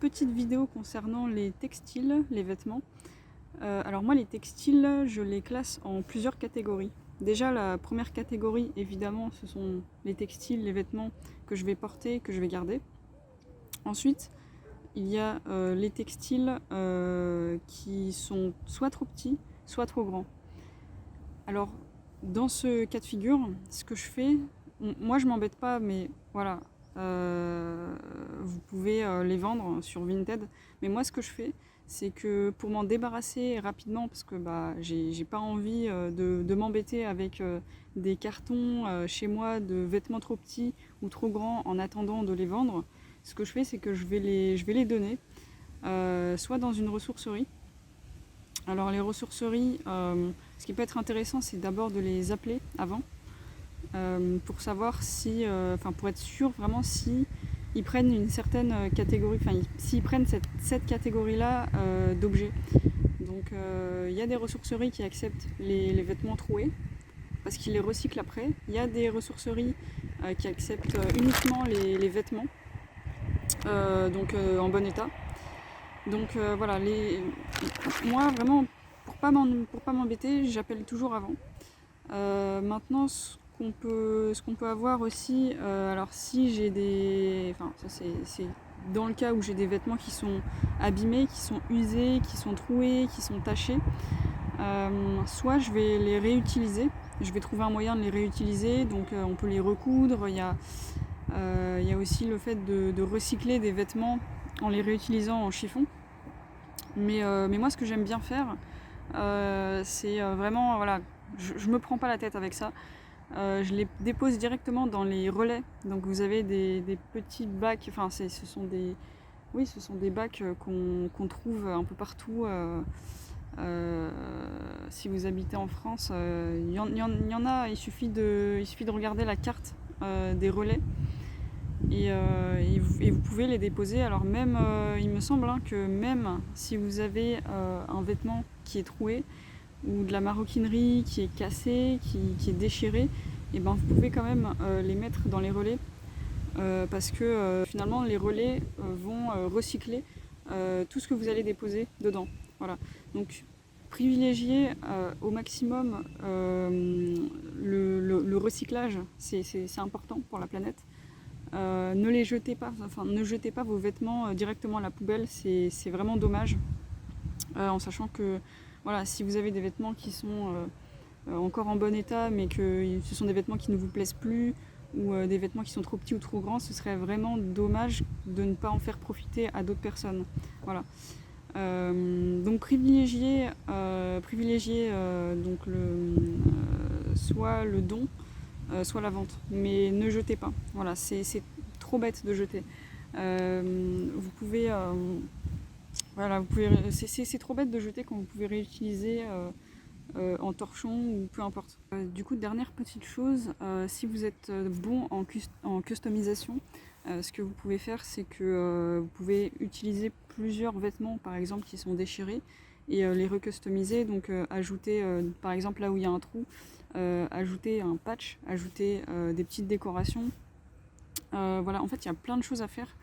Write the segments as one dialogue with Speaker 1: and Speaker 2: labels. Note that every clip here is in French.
Speaker 1: petite vidéo concernant les textiles, les vêtements. Alors moi les textiles, je les classe en plusieurs catégories. Déjà la première catégorie évidemment ce sont les textiles, les vêtements que je vais porter, que je vais garder. Ensuite il y a les textiles qui sont soit trop petits, soit trop grands. Alors dans ce cas de figure, ce que je fais, moi je m'embête pas mais voilà, vous pouvez les vendre sur Vinted, mais moi ce que je fais c'est que pour m'en débarrasser rapidement, parce que j'ai pas envie de m'embêter avec des cartons chez moi de vêtements trop petits ou trop grands en attendant de les vendre, ce que je fais c'est que je vais les donner soit dans une ressourcerie. Alors les ressourceries, ce qui peut être intéressant c'est d'abord de les appeler avant pour savoir si, pour être sûr vraiment si ils prennent une certaine catégorie, s'ils prennent cette catégorie-là d'objets. Donc il y a des ressourceries qui acceptent les vêtements troués parce qu'ils les recyclent après. Il y a des ressourceries qui acceptent uniquement les vêtements en bon état. Donc voilà, moi vraiment pour pas m'embêter, j'appelle toujours avant. Maintenant ce qu'on peut avoir aussi, alors si j'ai des... ça c'est dans le cas où j'ai des vêtements qui sont abîmés, qui sont usés, qui sont troués, qui sont tachés, soit je vais les réutiliser, je vais trouver un moyen de les réutiliser, donc on peut les recoudre, il y a aussi le fait de recycler des vêtements en les réutilisant en chiffon. Mais moi ce que j'aime bien faire, c'est vraiment, voilà, je me prends pas la tête avec ça. Je les dépose directement dans les relais. Donc vous avez des petits bacs, ce sont des bacs qu'on trouve un peu partout. Si vous habitez en France, il y en a, il suffit de regarder la carte des relais. Et vous pouvez les déposer. Alors même, il me semble que même si vous avez un vêtement qui est troué, ou de la maroquinerie qui est cassée, qui est déchirée, et ben vous pouvez quand même les mettre dans les relais parce que finalement les relais vont recycler tout ce que vous allez déposer dedans. Voilà. Donc privilégier au maximum le recyclage, c'est important pour la planète. Ne les jetez pas, ne jetez pas vos vêtements directement à la poubelle, c'est vraiment dommage. En sachant que voilà, si vous avez des vêtements qui sont encore en bon état, mais que ce sont des vêtements qui ne vous plaisent plus, ou des vêtements qui sont trop petits ou trop grands, ce serait vraiment dommage de ne pas en faire profiter à d'autres personnes. Voilà. Donc privilégier donc soit le don, soit la vente, mais ne jetez pas. Voilà, c'est trop bête de jeter. Vous pouvez c'est trop bête de jeter quand vous pouvez réutiliser en torchon ou peu importe. Du coup, dernière petite chose, si vous êtes bon en customisation, ce que vous pouvez faire, c'est que vous pouvez utiliser plusieurs vêtements, par exemple, qui sont déchirés, et les recustomiser, donc ajouter, par exemple, là où il y a un trou, ajouter un patch, ajouter des petites décorations. Voilà, en fait, il y a plein de choses à faire.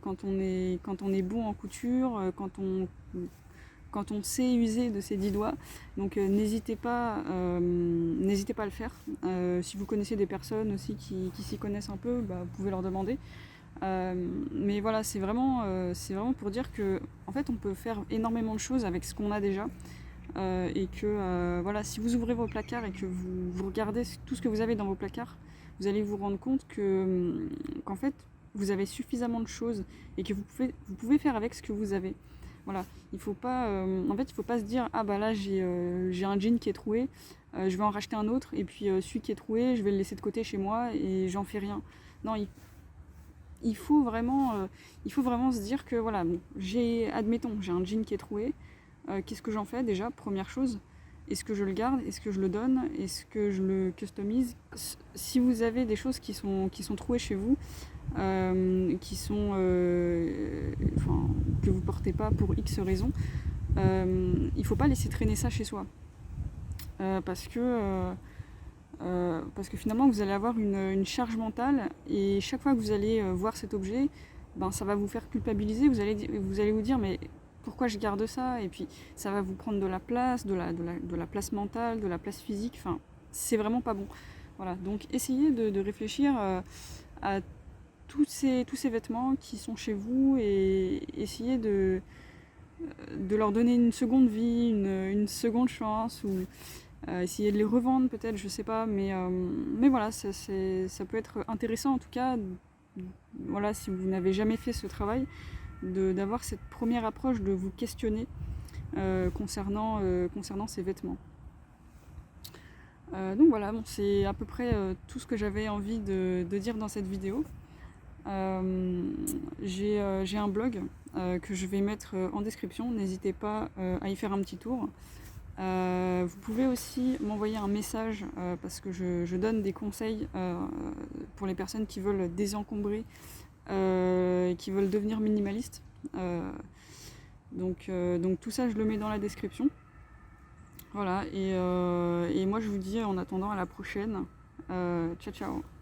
Speaker 1: Quand on est bon en couture, quand on sait user de ses 10 doigts. Donc n'hésitez pas à le faire. Si vous connaissez des personnes aussi qui s'y connaissent un peu, vous pouvez leur demander. Mais voilà, c'est vraiment pour dire que en fait, on peut faire énormément de choses avec ce qu'on a déjà. Et que voilà, si vous ouvrez vos placards et que vous regardez tout ce que vous avez dans vos placards, vous allez vous rendre compte qu'en fait, vous avez suffisamment de choses et que vous pouvez faire avec ce que vous avez. Voilà, il faut pas se dire ah bah là j'ai un jean qui est troué, je vais en racheter un autre et puis celui qui est troué, je vais le laisser de côté chez moi et j'en fais rien. Non, il faut vraiment se dire que voilà, admettons, j'ai un jean qui est troué, qu'est-ce que j'en fais déjà, première chose. Est-ce que je le garde? Est-ce que je le donne? Est-ce que je le customise? Si vous avez des choses qui sont trouées chez vous, que vous portez pas pour X raisons, il faut pas laisser traîner ça chez soi. Parce que finalement vous allez avoir une charge mentale et chaque fois que vous allez voir cet objet, ben, ça va vous faire culpabiliser, vous allez vous dire mais pourquoi je garde ça? Et puis ça va vous prendre de la place, de la place mentale, de la place physique, enfin c'est vraiment pas bon. Voilà, donc essayez de réfléchir à tous ces vêtements qui sont chez vous et essayez de leur donner une seconde vie, une seconde chance, ou essayer de les revendre peut-être, je sais pas, mais voilà, ça peut être intéressant en tout cas, voilà, si vous n'avez jamais fait ce travail, d'avoir cette première approche, de vous questionner concernant ces vêtements. Donc voilà, bon, c'est à peu près tout ce que j'avais envie de dire dans cette vidéo. J'ai un blog que je vais mettre en description, n'hésitez pas à y faire un petit tour. Vous pouvez aussi m'envoyer un message parce que je donne des conseils pour les personnes qui veulent désencombrer, qui veulent devenir minimalistes. Donc tout ça, je le mets dans la description. Voilà, et moi je vous dis en attendant à la prochaine. Ciao ciao.